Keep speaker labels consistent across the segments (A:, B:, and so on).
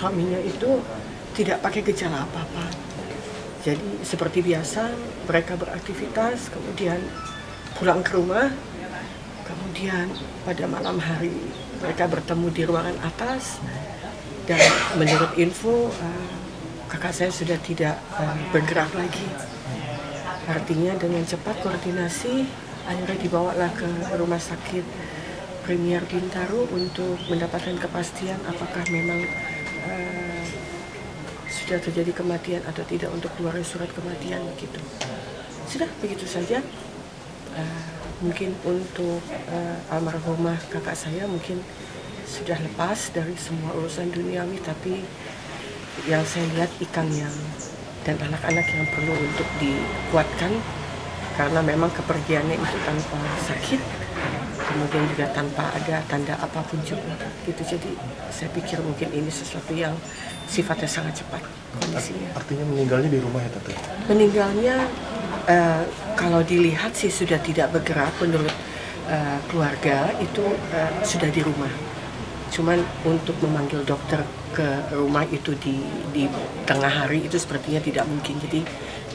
A: suaminya itu tidak pakai gejala apa-apa. Jadi seperti biasa mereka beraktivitas, kemudian pulang ke rumah, kemudian pada malam hari mereka bertemu di ruangan atas, dan menurut info kakak saya sudah tidak bergerak lagi. Artinya dengan cepat koordinasi akhirnya dibawalah ke rumah sakit Premier Bintaro untuk mendapatkan kepastian apakah memang sudah terjadi kematian atau tidak, untuk keluar surat kematian begitu. Sudah begitu saja. Mungkin untuk almarhumah kakak saya mungkin sudah lepas dari semua urusan duniawi, tapi yang saya lihat Ikang dan anak-anak yang perlu untuk dikuatkan, karena memang kepergiannya itu tanpa sakit, kemudian juga tanpa ada tanda apapun juga gitu. Jadi saya pikir mungkin ini sesuatu yang sifatnya sangat cepat kondisinya.
B: Artinya meninggalnya di rumah ya Tante?
A: Meninggalnya kalau dilihat sih sudah tidak bergerak, menurut keluarga itu sudah di rumah. Cuman untuk memanggil dokter ke rumah itu di tengah hari itu sepertinya tidak mungkin. Jadi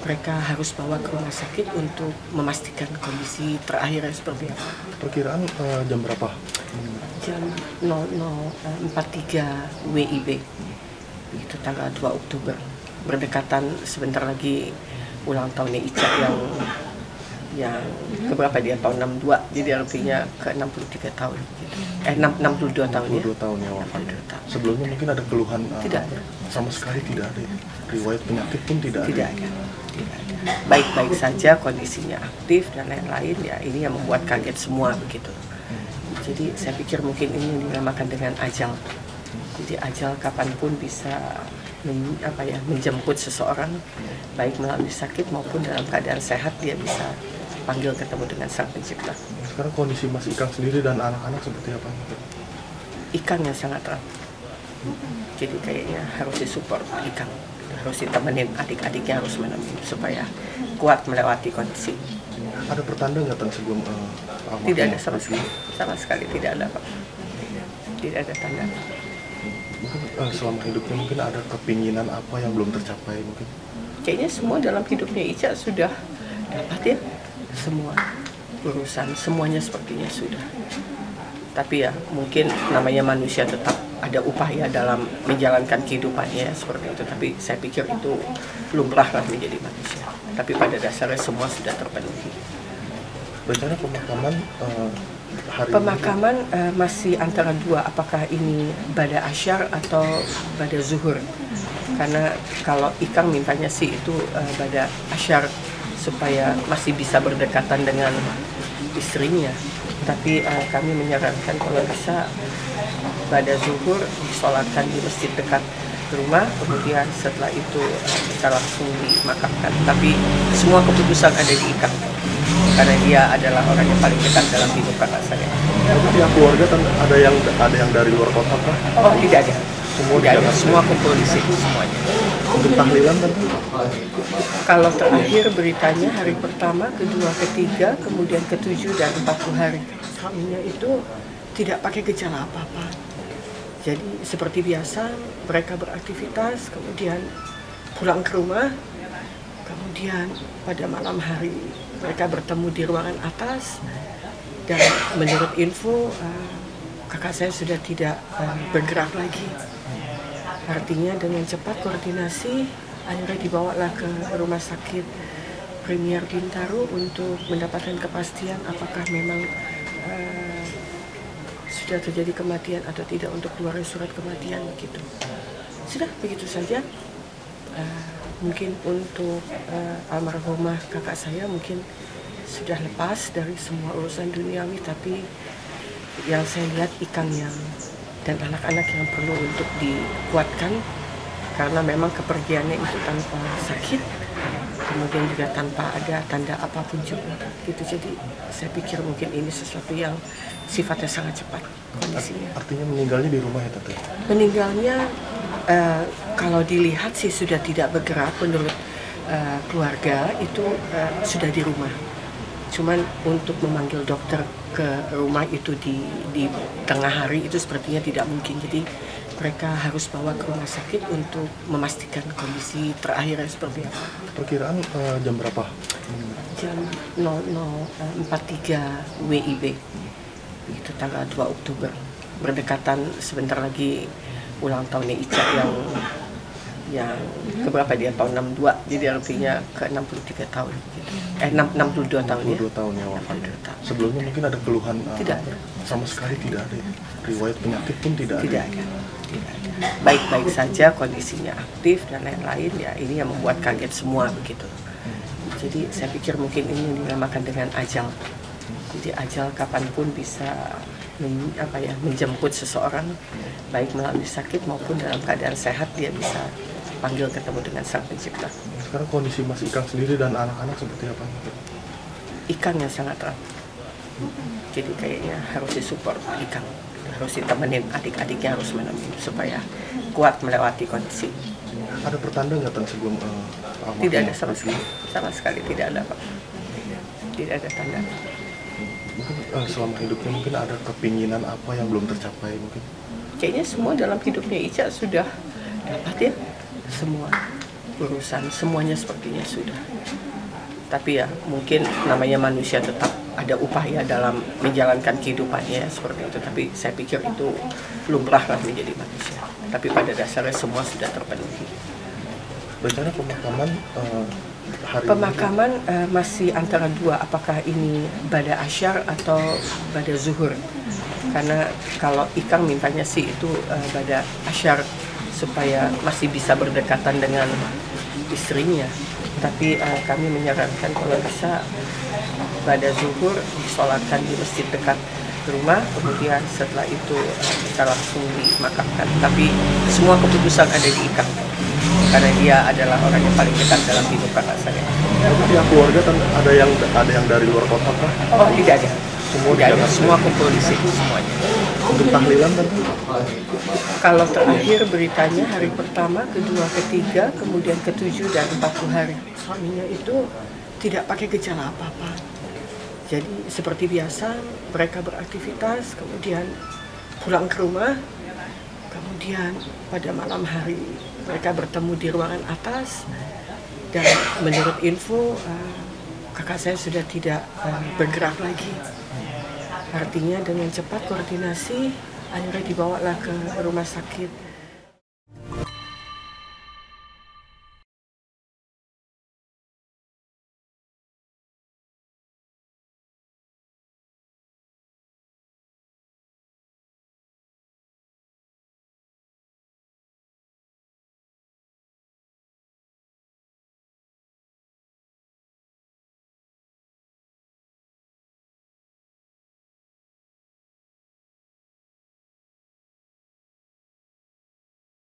A: mereka harus bawa ke rumah sakit untuk memastikan kondisi terakhirnya seperti apa.
B: Perkiraan jam berapa?
A: Jam 00.43 WIB. Itu tanggal 2 Oktober. Berdekatan sebentar lagi ulang tahunnya Ica yang keberapa dia, tahun 62, jadi artinya ke 63 tahun gitu. 62 tahun ya.
B: 62 tahun ya wafatnya. Sebelumnya mungkin ada keluhan?
A: Tidak ada.
B: Sama sekali tidak ada. Riwayat penyakit pun tidak ada.
A: Tidak ada. Baik-baik saja, kondisinya aktif dan lain-lain ya. Ini yang membuat kaget semua begitu. Jadi saya pikir mungkin ini yang dinamakan dengan ajal. Jadi ajal kapanpun bisa menjemput seseorang, baik melalui sakit maupun dalam keadaan sehat, dia bisa panggil ketemu dengan Sang Pencipta.
B: Sekarang kondisi Mas Ikang sendiri dan anak-anak seperti apa?
A: Ikang yang sangat erat. Jadi kayaknya harus disupport Ikang, harus ditemenin, adik-adiknya harus menemani supaya kuat melewati kondisi.
B: Ada pertanda nggak Tan sebelum
A: Tidak ada sama sekali tidak ada Pak. Tidak ada tanda.
B: Mungkin selama hidupnya mungkin ada kepinginan apa yang belum tercapai mungkin?
A: Kayaknya semua dalam hidupnya Ica sudah dapat ya, semua urusan semuanya sepertinya sudah. Tapi ya mungkin namanya manusia tetap ada upaya dalam menjalankan kehidupannya seperti itu. Tapi saya pikir itu lumrah lah menjadi manusia. Tapi pada dasarnya semua sudah terpenuhi.
B: Rencana pemakaman
A: Pemakaman masih antara dua, apakah ini pada asyar atau pada zuhur. Karena kalau Ikang mintanya sih itu pada asyar supaya masih bisa berdekatan dengan istrinya. Tapi kami menyarankan kalau bisa pada zuhur disolatkan di masjid dekat rumah, kemudian setelah itu bisa langsung dimakamkan. Tapi semua keputusan ada di Ikang, karena dia adalah orang yang paling dekat dalam hidup kakak saya.
B: Tapi pihak keluarga ada yang dari luar kota kah?
A: Oh tidak ada.
B: Semua
A: tidak ada. Semua kumpul di situ semuanya.
B: Untuk tahlilan tentu?
A: Kalau terakhir beritanya hari pertama, kedua, ketiga, kemudian ke-7 dan 40 hari. Suaminya itu tidak pakai gejala apa-apa. Jadi seperti biasa mereka beraktivitas, kemudian pulang ke rumah, kemudian pada malam hari mereka bertemu di ruangan atas, dan menurut info kakak saya sudah tidak bergerak lagi. Artinya dengan cepat koordinasi akhirnya dibawalah ke rumah sakit Premier Bintaro untuk mendapatkan kepastian apakah memang sudah terjadi kematian atau tidak, untuk keluar surat kematian begitu. Sudah begitu saja. Mungkin untuk almarhumah kakak saya mungkin sudah lepas dari semua urusan duniawi, tapi yang saya lihat Ikang dan anak-anak yang perlu untuk dikuatkan, karena memang kepergiannya itu tanpa sakit, kemudian juga tanpa ada tanda apapun juga gitu. Jadi saya pikir mungkin ini sesuatu yang sifatnya sangat cepat kondisinya.
B: Artinya meninggalnya di rumah ya Tante?
A: Meninggalnya kalau dilihat sih sudah tidak bergerak, menurut keluarga itu sudah di rumah. Cuman untuk memanggil dokter ke rumah itu di tengah hari itu sepertinya tidak mungkin. Jadi mereka harus bawa ke rumah sakit untuk memastikan kondisi terakhirnya seperti apa.
B: Perkiraan jam berapa?
A: Jam 00.43 WIB, itu tanggal 2 Oktober. Berdekatan sebentar lagi ulang tahunnya Ica yang keberapa dia, tahun 62, jadi artinya ke 63 tahun gitu. 62 tahun ya.
B: 62 tahun ya wafatnya.
A: 62 tahun.
B: Sebelumnya mungkin ada keluhan?
A: Tidak ada.
B: Sama sekali tidak ada ya? Riwayat penyakit pun tidak
A: Tidak
B: ada?
A: ada. Baik-baik saja, kondisinya aktif dan lain-lain, ya ini yang membuat kaget semua begitu. Jadi saya pikir mungkin ini dinamakan dengan ajal. Jadi ajal kapanpun bisa menjemput seseorang, baik melalui sakit maupun dalam keadaan sehat, dia bisa panggil ketemu dengan Sang Pencipta.
B: Sekarang kondisi Mas Ikang sendiri dan anak-anak seperti apa?
A: Ikang yang sangat erat. Jadi kayaknya harus disupport Ikang, harus ditemenin, adik-adiknya harus menemani supaya kuat melewati kondisi.
B: Ada pertanda nggak sebelum
A: Tidak ada sama sekali tidak ada Pak. Tidak ada tanda.
B: Mungkin selama hidupnya mungkin ada kepinginan apa yang belum tercapai mungkin?
A: Kayaknya semua dalam hidupnya Ica sudah dapat ya, semua urusan semuanya sepertinya sudah. Tapi ya mungkin namanya manusia tetap ada upaya dalam menjalankan kehidupannya seperti itu. Tapi saya pikir itu lumrah lah menjadi manusia. Tapi pada dasarnya semua sudah terpenuhi.
B: Rencana pemakaman hari
A: Pemakaman masih antara dua, apakah ini pada asyar atau pada zuhur. Karena kalau Ikang mintanya sih itu pada asyar supaya masih bisa berdekatan dengan istrinya. Tapi kami menyarankan kalau bisa pada zuhur disolatkan di masjid dekat rumah, kemudian setelah itu bisa langsung dimakamkan. Tapi semua keputusan ada di Ikang, karena dia adalah orang yang paling dekat dalam hidup kakak saya.
B: pihak keluarga ada yang dari luar kota kah?
A: Oh tidak ada.
B: Semua
A: Tidak ada, semua kumpul di sini semuanya.
B: Untuk tahlilan tadi?
A: Kalau terakhir beritanya hari pertama, kedua, ketiga, kemudian ke-7 dan 40 hari. Suaminya itu tidak pakai gejala apa-apa. Jadi seperti biasa mereka beraktivitas, kemudian pulang ke rumah, kemudian pada malam hari mereka bertemu di ruangan atas, dan menurut info kakak saya sudah tidak bergerak lagi. Artinya dengan cepat koordinasi akhirnya dibawalah ke rumah sakit.